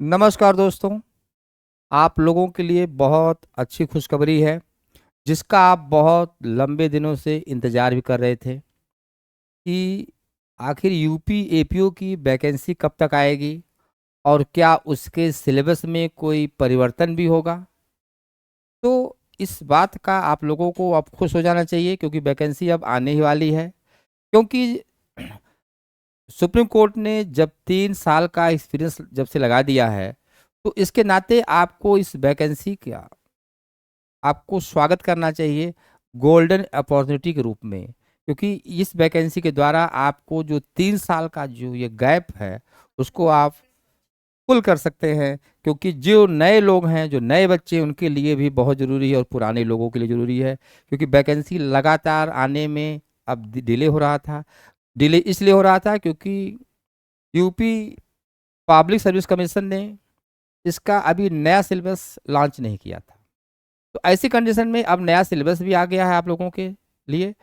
नमस्कार दोस्तों। आप लोगों के लिए बहुत अच्छी खुशखबरी है जिसका आप बहुत लंबे दिनों से इंतज़ार भी कर रहे थे कि आखिर यूपी एपीओ की वैकेंसी कब तक आएगी और क्या उसके सिलेबस में कोई परिवर्तन भी होगा। तो इस बात का आप लोगों को अब खुश हो जाना चाहिए क्योंकि वैकेंसी अब आने ही वाली है। क्योंकि सुप्रीम कोर्ट ने जब 3 साल का एक्सपीरियंस जब से लगा दिया है तो इसके नाते आपको इस वैकेंसी का आपको स्वागत करना चाहिए गोल्डन अपॉर्चुनिटी के रूप में। क्योंकि इस वैकेंसी के द्वारा आपको जो 3 साल का जो ये गैप है उसको आप फुल कर सकते हैं। क्योंकि जो नए लोग हैं, जो नए बच्चे हैं, उनके लिए भी बहुत ज़रूरी है और पुराने लोगों के लिए ज़रूरी है। क्योंकि वैकेंसी लगातार आने में अब डिले हो रहा था। डिले इसलिए हो रहा था क्योंकि यूपी पब्लिक सर्विस कमीशन ने इसका अभी नया सिलेबस लॉन्च नहीं किया था। तो ऐसी कंडीशन में अब नया सिलेबस भी आ गया है आप लोगों के लिए,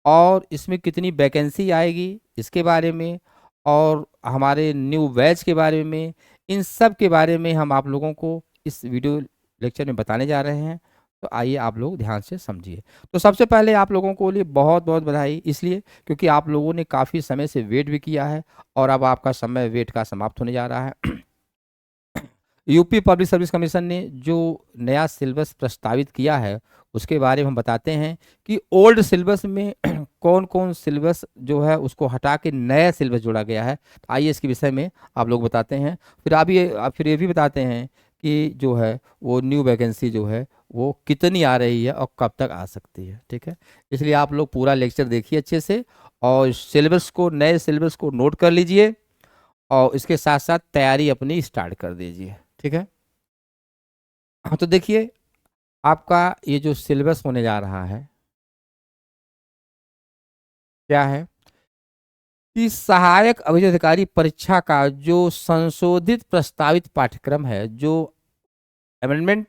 और इसमें कितनी वैकेंसी आएगी इसके बारे में और हमारे न्यू बैच के बारे में, इन सब के बारे में हम आप लोगों को इस वीडियो लेक्चर में बताने जा रहे हैं। तो आइए आप लोग ध्यान से समझिए। तो सबसे पहले आप लोगों को लिए बहुत बहुत बधाई, इसलिए क्योंकि आप लोगों ने काफ़ी समय से वेट भी किया है और अब आपका समय वेट का समाप्त होने जा रहा है। यूपी पब्लिक सर्विस कमीशन ने जो नया सिलेबस प्रस्तावित किया है उसके बारे में हम बताते हैं कि ओल्ड सिलेबस में कौन कौन सिलेबस जो है उसको हटा के नया सिलेबस जोड़ा गया है। तो आइए इसके विषय में आप लोग बताते हैं। फिर ये भी बताते हैं कि जो है वो न्यू वैकेंसी जो है वो कितनी आ रही है और कब तक आ सकती है। ठीक है, इसलिए आप लोग पूरा लेक्चर देखिए अच्छे से और सिलेबस को, नए सिलेबस को नोट कर लीजिए और इसके साथ साथ तैयारी अपनी स्टार्ट कर दीजिए। ठीक है, हाँ तो देखिए आपका ये जो सिलेबस होने जा रहा है क्या है कि सहायक अभियोजन अधिकारी परीक्षा का जो संशोधित प्रस्तावित पाठ्यक्रम है, जो अमेंडमेंट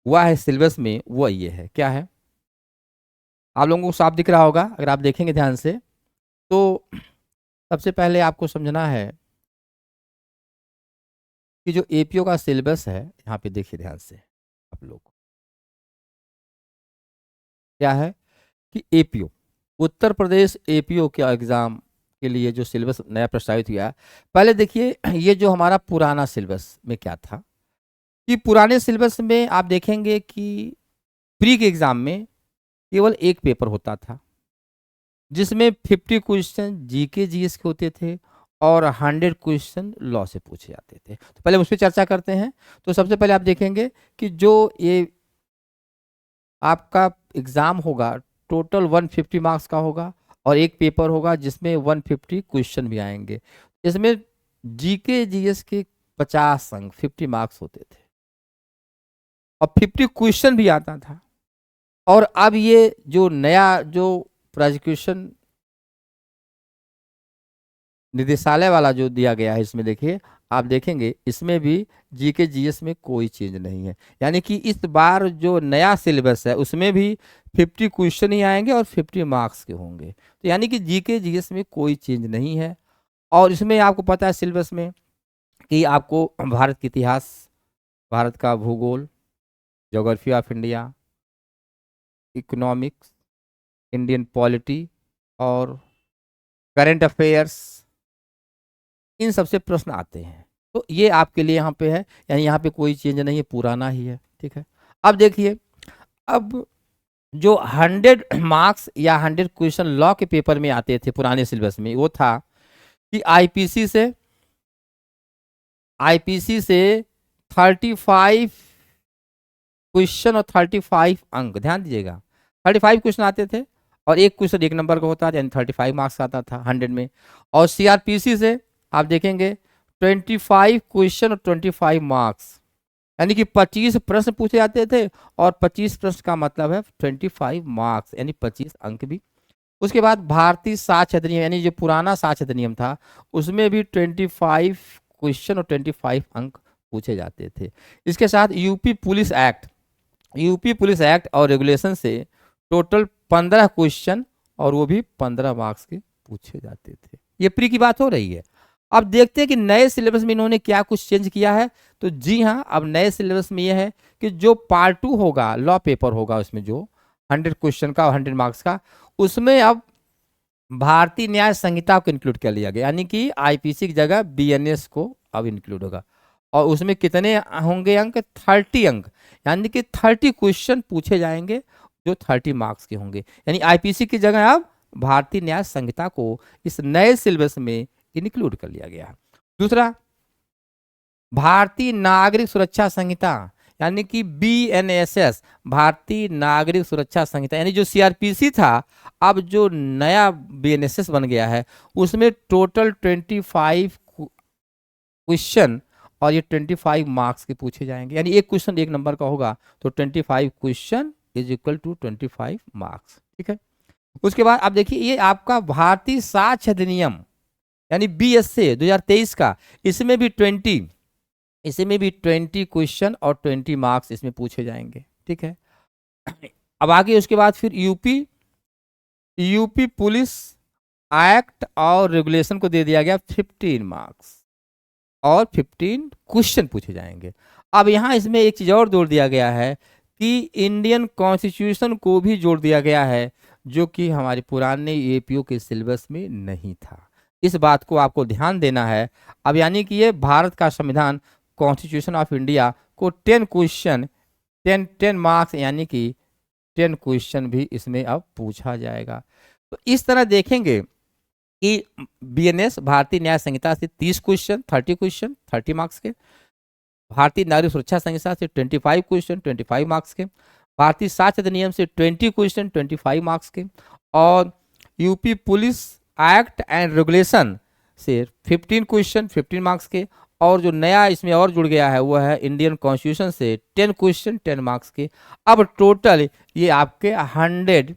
हुआ है सिलेबस में, वो ये है। क्या है, आप लोगों को साफ दिख रहा होगा अगर आप देखेंगे ध्यान से। तो सबसे पहले आपको समझना है कि जो एपीओ का सिलेबस है, यहाँ पे देखिए ध्यान से आप लोग, क्या है कि एपीओ उत्तर प्रदेश एपीओ के एग्जाम के लिए जो सिलेबस नया प्रस्तावित हुआ है, पहले देखिए ये जो हमारा पुराना सिलेबस में क्या था कि पुराने सिलेबस में आप देखेंगे कि प्री के एग्जाम में केवल एक पेपर होता था जिसमें 50 क्वेश्चन जीके जीएस के होते थे और 100 क्वेश्चन लॉ से पूछे जाते थे। तो पहले उस पर चर्चा करते हैं। तो सबसे पहले आप देखेंगे कि जो ये आपका एग्ज़ाम होगा टोटल 150 मार्क्स का होगा और एक पेपर होगा जिसमें 150 क्वेश्चन भी आएंगे। इसमें जीके जीएस के 50 अंक 50 मार्क्स होते थे और 50 क्वेश्चन भी आता था। और अब ये जो नया जो प्रोसिक्यूशन निदेशालय वाला जो दिया गया है, इसमें देखिए आप देखेंगे इसमें भी जीके जीएस में कोई चेंज नहीं है। यानी कि इस बार जो नया सिलेबस है उसमें भी 50 क्वेश्चन ही आएंगे और 50 मार्क्स के होंगे। तो यानी कि जीके जीएस में कोई चेंज नहीं है। और इसमें आपको पता है सिलेबस में कि आपको भारत का इतिहास, भारत का भूगोल, geography of India, economics, Indian polity और करंट अफेयर्स, इन सबसे प्रश्न आते हैं। तो ये आपके लिए यहाँ पे है, यानी यहाँ पे कोई चेंज नहीं है, पुराना ही है। ठीक है, अब देखिए, अब जो 100 मार्क्स या 100 क्वेश्चन लॉ के पेपर में आते थे पुराने सिलेबस में, वो था कि आईपीसी से 35 क्वेश्चन और 35 अंक, ध्यान दीजिएगा 35 क्वेश्चन आते थे और एक क्वेश्चन एक नंबर का होता था, यानी 35 मार्क्स आता था 100 में। और सीआरपीसी से आप देखेंगे 25 क्वेश्चन और 25 मार्क्स, यानी कि 25 प्रश्न पूछे जाते थे और 25 प्रश्न का मतलब है 25 मार्क्स, यानी 25 अंक भी। उसके बाद भारतीय साक्ष्य अधिनियम, यानी जो पुराना साक्ष्य अधिनियम था, उसमें भी 25 क्वेश्चन और 25 अंक पूछे जाते थे। इसके साथ यूपी पुलिस एक्ट और रेगुलेशन से टोटल 15 क्वेश्चन और वो भी 15 मार्क्स के पूछे जाते थे। ये प्री की बात हो रही है। अब देखते हैं कि नए सिलेबस में इन्होंने क्या कुछ चेंज किया है। तो जी हाँ, अब नए सिलेबस में यह है कि जो पार्ट 2 होगा, लॉ पेपर होगा, उसमें जो 100 क्वेश्चन का और 100 मार्क्स का, उसमें अब भारतीय न्याय संहिता को इंक्लूड कर लिया गया, यानी कि आईपीसी की जगह बीएनएस को अब इंक्लूड होगा। और उसमें कितने होंगे अंक? 30 अंक, यानी कि 30 क्वेश्चन पूछे जाएंगे जो 30 मार्क्स के होंगे। यानी आईपीसी की जगह अब भारतीय न्याय संहिता को इस नए सिलेबस में इंक्लूड कर लिया गया है। दूसरा, भारतीय नागरिक सुरक्षा संहिता, यानी कि बीएनएसएस, भारतीय नागरिक सुरक्षा संहिता, यानी जो सीआरपीसी था, अब जो नया बीएनएसएस बन गया है, उसमें टोटल 25 क्वेश्चन और ये 25 मार्क्स के पूछे जाएंगे। यानी एक क्वेश्चन 1 नंबर का होगा, तो 25 question is equal to 25 marks. ठीक है। उसके बाद आप देखिए, ये आपका भारतीय साक्ष्य अधिनियम, यानी बीएसए 2023 का, इसमें भी 20 क्वेश्चन और 20 मार्क्स इसमें पूछे जाएंगे। ठीक है। अब आगे उसके बाद फिर यूपी पुलिस एक्ट और रेगुलेशन को दे दिया गया 15 मार्क्स और 15 क्वेश्चन पूछे जाएंगे। अब यहां इसमें एक चीज और जोड़ दिया गया है कि इंडियन कॉन्स्टिट्यूशन को भी जोड़ दिया गया है, जो कि हमारे पुराने एपीओ के सिलेबस में नहीं था। इस बात को आपको ध्यान देना है। अब यानी कि ये भारत का संविधान, कॉन्स्टिट्यूशन ऑफ इंडिया को 10 क्वेश्चन, 10 मार्क्स, यानी कि 10 क्वेश्चन भी इसमें अब पूछा जाएगा। तो इस तरह देखेंगे कि बीएनएस, भारतीय न्याय संहिता से 30 क्वेश्चन 30 क्वेश्चन 30 मार्क्स के, भारतीय नागरिक सुरक्षा संहिता से 25 क्वेश्चन 25 मार्क्स के, भारतीय साक्ष्य अधिनियम से 20 क्वेश्चन 25 मार्क्स के, और UP police act and regulation से 15 क्वेश्चन 15 मार्क्स के, और जो नया इसमें और जुड़ गया है वो है इंडियन कॉन्स्टिट्यूशन से 10 क्वेश्चन 10 मार्क्स के। अब टोटल ये आपके 100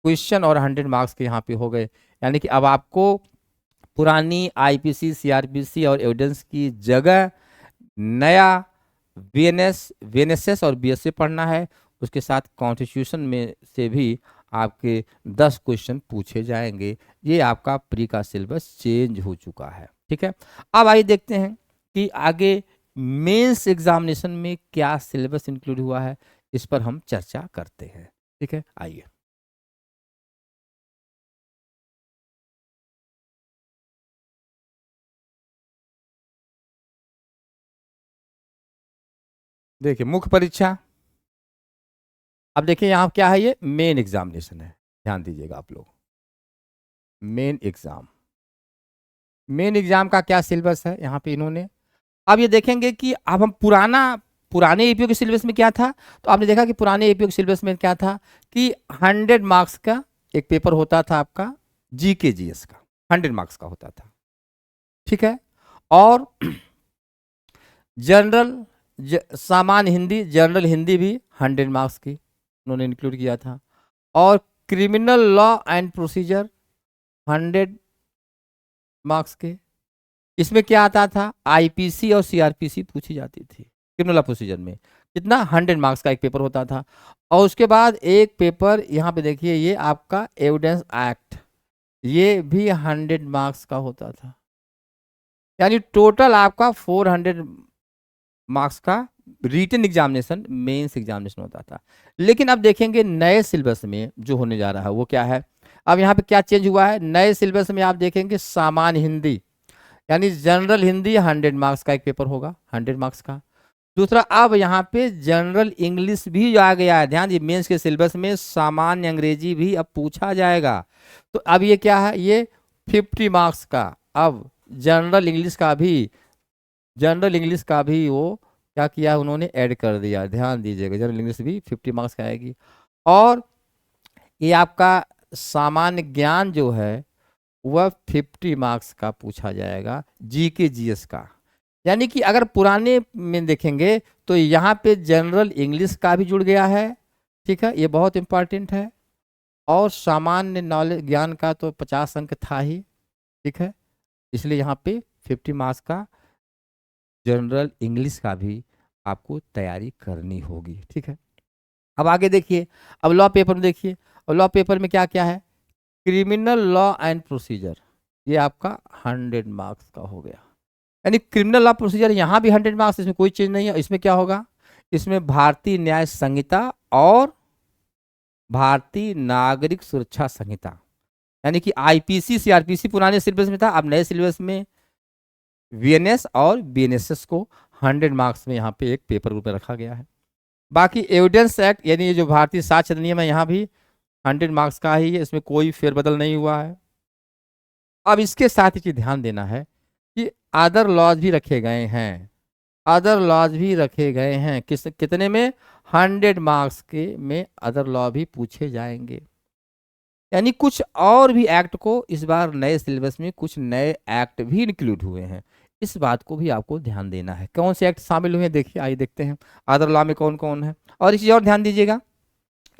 क्वेश्चन और 100 मार्क्स के यहाँ पे हो गए। यानी कि अब आपको पुरानी आईपीसी, सीआरपीसी और एविडेंस की जगह नया बीएनएसएस और बीएसए पढ़ना है। उसके साथ कॉन्स्टिट्यूशन में से भी आपके 10 क्वेश्चन पूछे जाएंगे। ये आपका प्री का सिलेबस चेंज हो चुका है। ठीक है। अब आइए देखते हैं कि आगे मेंस एग्जामिनेशन में क्या सिलेबस इंक्लूड हुआ है, इस पर हम चर्चा करते हैं। ठीक है, आइए। देखिए, मुख्य परीक्षा, अब देखिए यहाँ क्या है, ये मेन एग्जामिनेशन है। ध्यान दीजिएगा आप लोग, मेन एग्जाम का क्या सिलेबस है यहाँ पे इन्होंने। अब ये देखेंगे कि अब हम पुराने एपीओ के सिलेबस में क्या था। तो आपने देखा कि पुराने एपीओ के सिलेबस में क्या था कि 100 मार्क्स का एक पेपर होता था आपका, जीके जीएस का 100 मार्क्स का होता था। ठीक है। और सामान्य हिंदी, जनरल हिंदी भी 100 मार्क्स की उन्होंने इंक्लूड किया था। और criminal law and procedure 100 marks के। इसमें क्या आता था, आईपीसी और सीआरपीसी पूछी जाती थी क्रिमिनल लॉ प्रोसीजर में। कितना, 100 मार्क्स का एक पेपर होता था। और उसके बाद एक पेपर यहाँ पे देखिए, ये आपका एविडेंस एक्ट, ये भी 100 मार्क्स का होता था। यानी टोटल आपका 400 मार्क्स का रिटन एग्जामिनेशन, मेंस एग्जामिनेशन होता था। लेकिन अब देखेंगे नए सिलेबस में जो होने जा रहा है वो क्या है। अब यहाँ पे क्या चेंज हुआ है, नए सिलेबस में आप देखेंगे सामान्य हिंदी, यानी जनरल हिंदी 100 मार्क्स का एक पेपर होगा, 100 मार्क्स का। दूसरा, अब यहाँ पे जनरल इंग्लिश भी आ गया है। ध्यान दीजिए, मेंस के सिलेबस में सामान्य अंग्रेजी भी अब पूछा जाएगा। तो अब ये क्या है, ये 50 मार्क्स का, अब जनरल इंग्लिश का भी वो क्या किया उन्होंने, ऐड कर दिया। ध्यान दीजिएगा, जनरल इंग्लिश भी 50 मार्क्स का आएगी। और ये आपका सामान्य ज्ञान जो है वह 50 मार्क्स का पूछा जाएगा, जीके जीएस का। यानी कि अगर पुराने में देखेंगे तो यहाँ पे जनरल इंग्लिश का भी जुड़ गया है। ठीक है, ये बहुत इंपॉर्टेंट है। और सामान्य नॉलेज ज्ञान का तो 50 अंक था ही। ठीक है, इसलिए यहाँ पे 50 मार्क्स का जनरल इंग्लिश का भी आपको तैयारी करनी होगी। ठीक है। अब आगे देखिए, अब लॉ पेपर में देखिए, और लॉ पेपर में क्या क्या है, क्रिमिनल लॉ एंड प्रोसीजर, ये आपका 100 मार्क्स का हो गया। यानी क्रिमिनल लॉ प्रोसीजर यहाँ भी 100 मार्क्स, इसमें कोई चेंज नहीं है। इसमें क्या होगा, इसमें भारतीय न्याय संहिता और भारतीय नागरिक सुरक्षा संहिता, यानी कि आईपीसी सीआरपीसी पुराने सिलेबस में था, अब नए सिलेबस में वीएनएस और बीएनएसएस को 100 मार्क्स में यहाँ पे एक पेपर रूप में रखा गया है। बाकी एविडेंस एक्ट यानी ये जो भारतीय साक्ष्य अधिनियम है, यहाँ भी 100 मार्क्स का ही है, इसमें कोई फेरबदल नहीं हुआ है। अब इसके साथ ही ध्यान देना है कि अदर लॉज भी रखे गए हैं, अदर लॉज भी रखे गए हैं। कितने में, 100 मार्क्स के में अदर लॉ भी पूछे जाएंगे। यानी कुछ और भी एक्ट को इस बार नए सिलेबस में कुछ नए एक्ट भी इंक्लूड हुए हैं, इस बात को भी आपको ध्यान देना है। कौन से एक्ट शामिल हुए हैं देखिए, आइए देखते हैं अदर लॉ में कौन कौन है। और एक चीज और ध्यान दीजिएगा,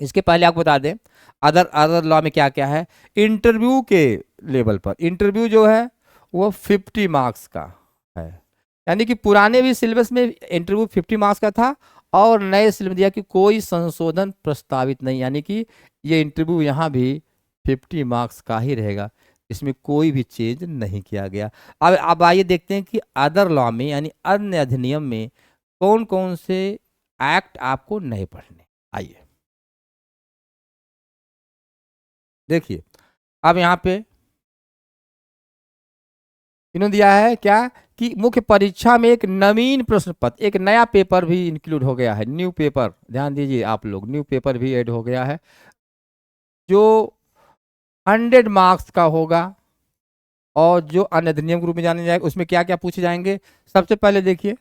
इसके पहले आपको बता दें अदर अदर लॉ में क्या क्या है। इंटरव्यू के लेवल पर इंटरव्यू जो है वो 50 मार्क्स का है, यानी कि पुराने भी सिलेबस में इंटरव्यू 50 मार्क्स का था और नए सिलेबस दिया कि कोई संशोधन प्रस्तावित नहीं, यानी कि ये इंटरव्यू यहाँ भी 50 मार्क्स का ही रहेगा, इसमें कोई भी चेंज नहीं किया गया। अब आइए देखते हैं कि अदर लॉ में यानी अन्य अधिनियम में कौन कौन से एक्ट आपको नए पढ़ने। आइए देखिए, अब यहाँ पे इन्होंने दिया है क्या कि मुख्य परीक्षा में एक नवीन प्रश्न पत्र, एक नया पेपर भी इंक्लूड हो गया है, न्यू पेपर, ध्यान दीजिए आप लोग, न्यू पेपर भी ऐड हो गया है जो 100 मार्क्स का होगा और जो अन्य अधिनियम के रूप में जाने जाएगा। उसमें क्या क्या पूछे जाएंगे, सबसे पहले देखिए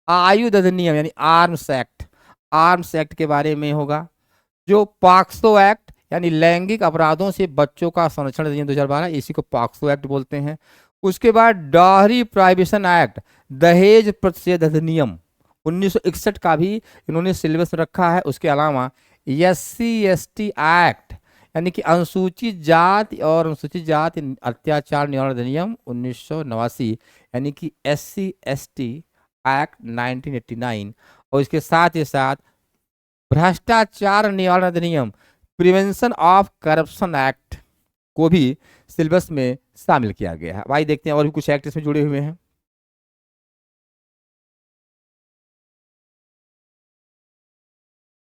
आयुध अधिनियम यानी आर्म्स एक्ट, आर्म्स एक्ट के बारे में होगा। जो पॉक्सो एक्ट यानी लैंगिक अपराधों से बच्चों का संरक्षण अधिनियम 2012, इसी को पॉक्सो एक्ट बोलते हैं। उसके बाद डाहरी प्रोहिबिशन एक्ट, दहेज प्रतिषेध अधिनियम 1961 का भी इन्होंने सिलेबस में रखा है। उसके अलावा SC/ST एक्ट यानी कि अनुसूचित जाति और अनुसूचित जाति अत्याचार निवारण अधिनियम 1989 यानी कि SC/ST एक्ट 1989, और इसके साथ ही साथ भ्रष्टाचार निवारण अधिनियम प्रिवेंशन ऑफ करप्शन एक्ट को भी सिलेबस में शामिल किया गया है। भाई देखते हैं और भी कुछ एक्ट इसमें जुड़े हुए हैं।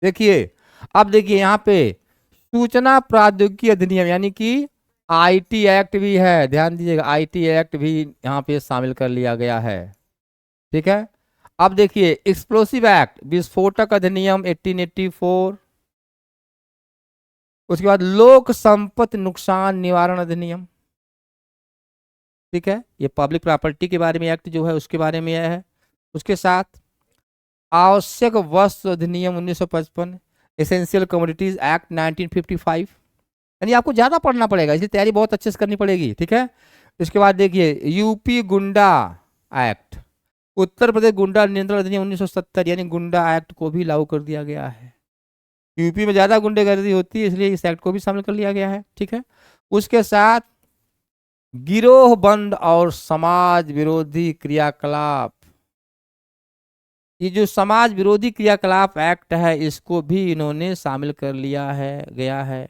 देखिए, अब देखिए यहाँ पे सूचना प्रौद्योगिकी अधिनियम यानी कि आईटी एक्ट भी है, ध्यान दीजिएगा, आईटी एक्ट भी यहाँ पे शामिल कर लिया गया है। ठीक है, अब देखिए एक्सप्लोसिव एक्ट, विस्फोटक अधिनियम 1884, उसके बाद लोक संपत्ति नुकसान निवारण अधिनियम, ठीक है, ये पब्लिक प्रॉपर्टी के बारे में एक्ट जो है उसके बारे में यह है। उसके साथ आवश्यक वस्तु अधिनियम 1955, एसेंशियल कमोडिटीज एक्ट 1955, यानी आपको ज्यादा पढ़ना पड़ेगा, इसलिए तैयारी बहुत अच्छे से करनी पड़ेगी। ठीक है, इसके बाद देखिए यूपी गुंडा एक्ट, उत्तर प्रदेश गुंडा नियंत्रण अधिनियम 1970, यानी गुंडा एक्ट को भी लागू कर दिया गया है। यूपी में ज्यादा गुंडागर्दी होती है इसलिए इस एक्ट को भी शामिल कर लिया गया है। ठीक है, उसके साथ गिरोह बंद और समाज विरोधी क्रियाकलाप, ये जो समाज विरोधी क्रियाकलाप एक्ट है इसको भी इन्होंने शामिल कर लिया है गया है।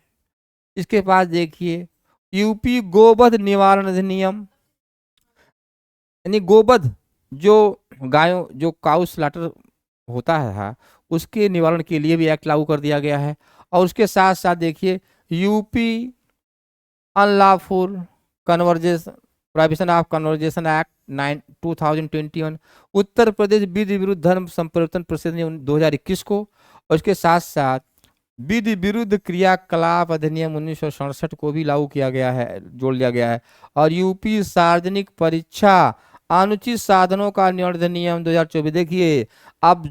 इसके बाद देखिए यूपी गोवध निवारण अधिनियम, यानी गोवध जो गायों जो काउ स्लॉटर होता है उसके निवारण के लिए भी एक्ट लागू कर दिया गया है। और उसके साथ साथ देखिए UP unlawful conversation prohibition of conversation act 2021, Uttar Pradesh विधि विरुद्ध धर्म संपरिवर्तन प्रतिनिधि 2021 को, और उसके साथ साथ विधि विरुद्ध क्रियाकलाप अधिनियम 1967 को भी लागू किया गया है, जोड़ लिया गया है। और यूपी सार्वजनिक परीक्षा अनुचित साधनों का निवारण अधिनियम 2024, देखिए अब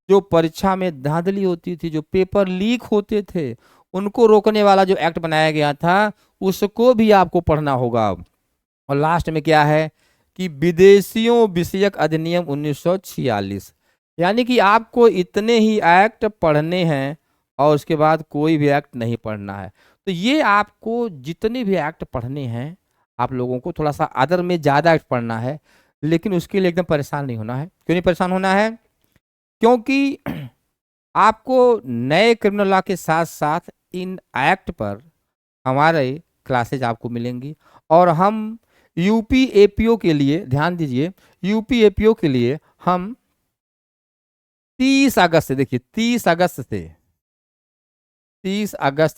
जो परीक्षा में धांधली होती थी, जो पेपर लीक होते थे, उनको रोकने वाला जो एक्ट बनाया गया था उसको भी आपको पढ़ना होगा। और लास्ट में क्या है कि विदेशियों विषयक अधिनियम 1946, यानी कि आपको इतने ही एक्ट पढ़ने हैं और उसके बाद कोई भी एक्ट नहीं पढ़ना है। तो ये आपको जितने भी एक्ट पढ़ने हैं आप लोगों को थोड़ा सा अदर में ज़्यादा एक्ट पढ़ना है, लेकिन उसके लिए एकदम परेशान नहीं होना है। क्यों नहीं परेशान होना है, क्योंकि आपको नए क्रिमिनल लॉ के साथ साथ इन एक्ट पर हमारे क्लासेज आपको मिलेंगी और हम यूपी एपीओ के लिए ध्यान दीजिए, यूपी एपीओ के लिए हम 30 अगस्त से, देखिए 30 अगस्त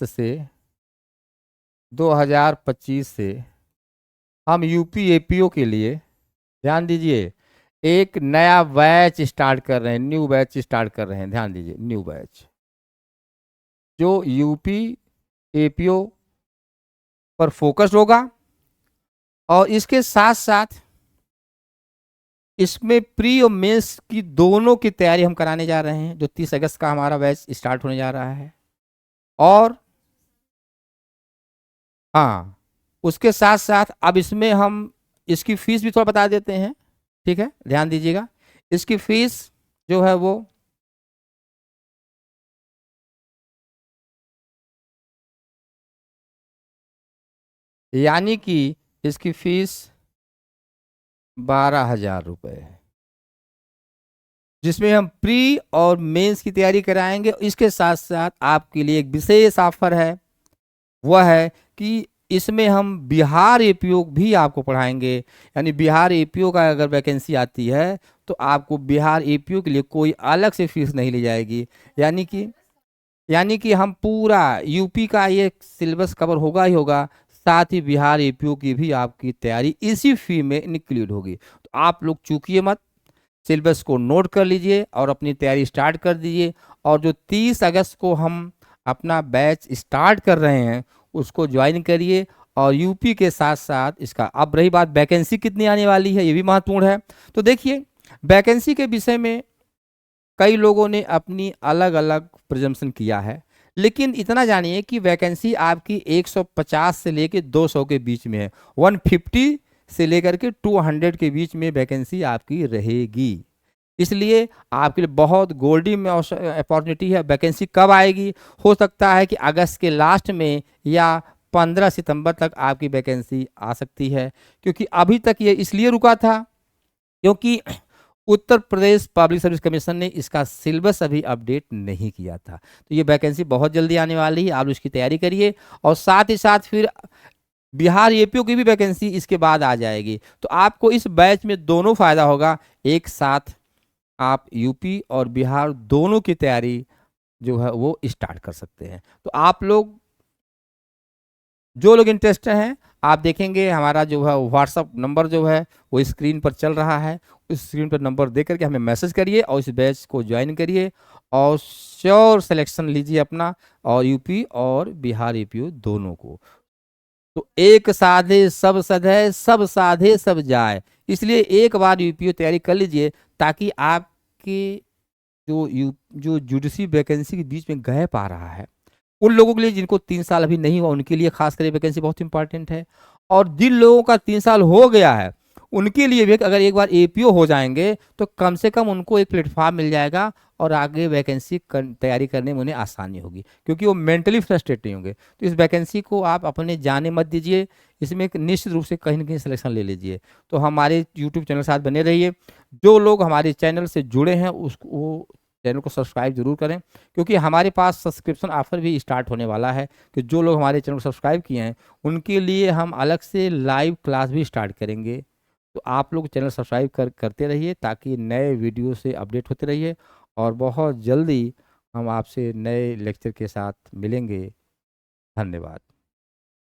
से 2025 से हम यूपी एपीओ के लिए, ध्यान दीजिए, एक नया बैच स्टार्ट कर रहे हैं, न्यू बैच स्टार्ट कर रहे हैं। ध्यान दीजिए, न्यू बैच जो यूपी एपीओ पर फोकस्ड होगा, और इसके साथ साथ इसमें प्री और मेंस की दोनों की तैयारी हम कराने जा रहे हैं, जो 30 अगस्त का हमारा बैच स्टार्ट होने जा रहा है। और हाँ, उसके साथ साथ अब इसमें हम इसकी फीस भी थोड़ा बता देते हैं, ठीक है, ध्यान दीजिएगा। इसकी फीस जो है वो यानी कि इसकी फीस 12,000 रुपये है, जिसमें हम प्री और मेंस की तैयारी कराएंगे। इसके साथ साथ आपके लिए एक विशेष ऑफर है, वह है कि इसमें हम बिहार एपीओ भी आपको पढ़ाएंगे। यानी बिहार एपीओ का अगर वैकेंसी आती है तो आपको बिहार एपीओ के लिए कोई अलग से फीस नहीं ली जाएगी। यानी कि हम पूरा यूपी का ये सिलेबस कवर होगा ही होगा, साथ ही बिहार एपीओ की भी आपकी तैयारी इसी फी में इंक्लूड होगी। तो आप लोग चूकिए मत, सिलेबस को नोट कर लीजिए और अपनी तैयारी स्टार्ट कर दीजिए। और जो 30 अगस्त को हम अपना बैच स्टार्ट कर रहे हैं उसको ज्वाइन करिए। और यूपी के साथ साथ इसका, अब रही बात वैकेंसी कितनी आने वाली है, ये भी महत्वपूर्ण है। तो देखिए, वैकेंसी के विषय में कई लोगों ने अपनी अलग अलग प्रिजम्पशन किया है, लेकिन इतना जानिए कि वैकेंसी आपकी 150 से लेकर 200 के बीच में है। 150 से लेकर के 200 के बीच में वैकेंसी आपकी रहेगी। इसलिए आपके लिए बहुत गोल्डन अपॉर्चुनिटी है। वैकेंसी कब आएगी? हो सकता है कि अगस्त के लास्ट में या 15 सितंबर तक आपकी वैकेंसी आ सकती है, क्योंकि अभी तक ये इसलिए रुका था क्योंकि Uttar Pradesh public service commission ने इसका सिलेबस अभी अपडेट नहीं किया था। तो ये वैकेंसी बहुत जल्दी आने वाली है, आप उसकी तैयारी करिए। और साथ ही साथ फिर बिहार एपीओ की भी वैकेंसी इसके बाद आ जाएगी। तो आपको इस बैच में दोनों फायदा होगा, एक साथ आप यूपी और बिहार दोनों की तैयारी जो है वो स्टार्ट कर सकते हैं। तो आप लोग, जो लोग इंटरेस्टेड हैं, आप देखेंगे हमारा जो है व्हाट्सअप नंबर जो है वो स्क्रीन पर चल रहा है। उस स्क्रीन पर नंबर दे करके हमें मैसेज करिए और इस बैच को ज्वाइन करिए और श्योर सिलेक्शन लीजिए अपना, और यूपी और बिहार एपीओ दोनों को। तो एक साधे सब सधे, सब साधे सब जाए। इसलिए एक बार यूपीओ तैयारी कर लीजिए, ताकि आपके जो जुडिशरी वैकेंसी के बीच में गैप आ रहा है, उन लोगों के लिए जिनको 3 साल अभी नहीं हुआ उनके लिए खास करके वैकेंसी बहुत इंपॉर्टेंट है। और जिन लोगों का 3 साल हो गया है उनके लिए भी अगर एक बार एपीओ हो जाएंगे तो कम से कम उनको एक प्लेटफॉर्म मिल जाएगा और आगे वैकेंसी तैयारी करने में उन्हें आसानी होगी, क्योंकि वो मेंटली फ्रस्ट्रेट नहीं होंगे। तो इस वैकेंसी को आप अपने जाने मत दीजिए, इसमें एक निश्चित रूप से कहीं ना कहीं सिलेक्शन ले लीजिए। तो हमारे यूट्यूब चैनल के साथ बने रहिए। जो लोग हमारे चैनल से जुड़े हैं उसको, वो चैनल को सब्सक्राइब जरूर करें, क्योंकि हमारे पास सब्सक्रिप्शन ऑफर भी स्टार्ट होने वाला है कि जो लोग हमारे चैनल को सब्सक्राइब किए हैं उनके लिए हम अलग से लाइव क्लास भी स्टार्ट करेंगे। तो आप लोग चैनल सब्सक्राइब करते रहिए ताकि नए वीडियो से अपडेट होते रहिए। और बहुत जल्दी हम आपसे नए लेक्चर के साथ मिलेंगे। धन्यवाद।